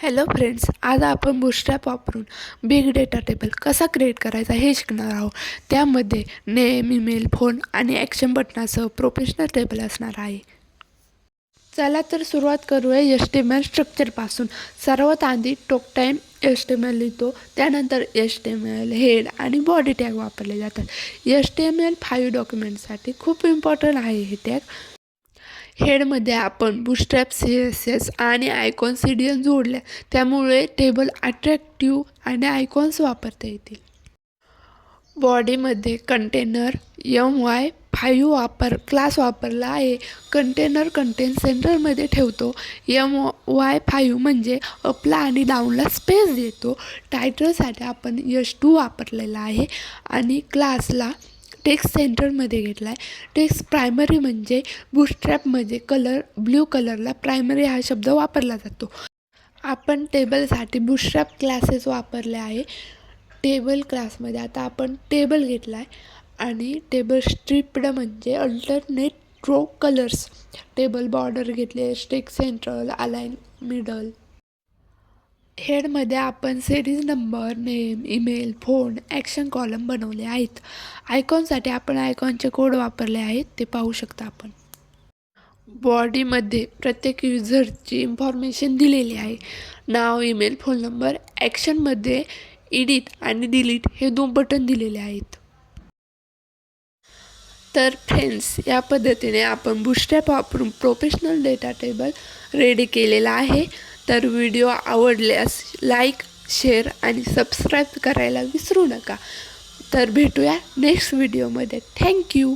Hello friends, आज आपण bootstrap वापरून बिग डेटा टेबल कसा क्रिएट करायचा हे शिकणार आहोत. त्यामध्ये नेम, ईमेल, फोन आणि ॲक्शन बटनासह प्रोफेशनल टेबल असणार आहे. चला तर सुरुवात करूया HTML स्ट्रक्चरपासून. सर्वात आधी टॉक टाईम HTML लिहितो, त्यानंतर HTML हेड आणि बॉडी टॅग वापरले जातात. HTML5 डॉक्युमेंटसाठी खूप इम्पॉर्टंट आहे हे टॅग. हेडमध्ये आपण बूटस्ट्रॅप CSS आणि आयकॉन CDN जोडल्या, त्यामुळे टेबल अट्रॅक्टिव्ह आणि आयकॉन्स वापरता येतील. बॉडीमध्ये कंटेनर My5 क्लास वापरला आहे. कंटेनर कंटेंट सेंटरमध्ये ठेवतो. My5 म्हणजे अपला आणि डाऊनला स्पेस देतो. टायटलसाठी आपण H2 वापरलेला आहे आणि क्लासला टेक्स्ट सेंटरमध्ये घेतला आहे. टेक्स्ट प्रायमरी म्हणजे बूटस्ट्रॅपमध्ये ब्ल्यू कलरला प्रायमरी हा शब्द वापरला जातो. आपण टेबलसाठी बूटस्ट्रॅप क्लासेस वापरले आहे. टेबल क्लासमध्ये आता आपण टेबल घेतला आहे आणि टेबल स्ट्रिप्ड म्हणजे alternate row colours. Table border घेतले, टेक्स्ट सेंट्रल, अलाइन, मिडल. हेडमध्ये आपण series number, name, email, phone, action column बनवले आहेत. आयकॉनसाठी आपण आयकॉनचे कोड वापरले आहेत, ते पाहू शकता आपण. बॉडीमध्ये प्रत्येक युजरची इन्फॉर्मेशन दिलेली आहे. नाव, ईमेल, फोन नंबर. ॲक्शनमध्ये एडिट आणि डिलीट हे 2 बटन दिलेले आहेत. तर फ्रेंड्स, या पद्धतीने आपण बूटस्ट्रॅप वापरून प्रोफेशनल डेटा टेबल रेडी केलेला आहे. तर व्हिडिओ आवडल्यास लाईक, शेअर आणि सबस्क्राईब करायला विसरू नका. तर भेटूया नेक्स्ट व्हिडिओमध्ये. थँक्यू.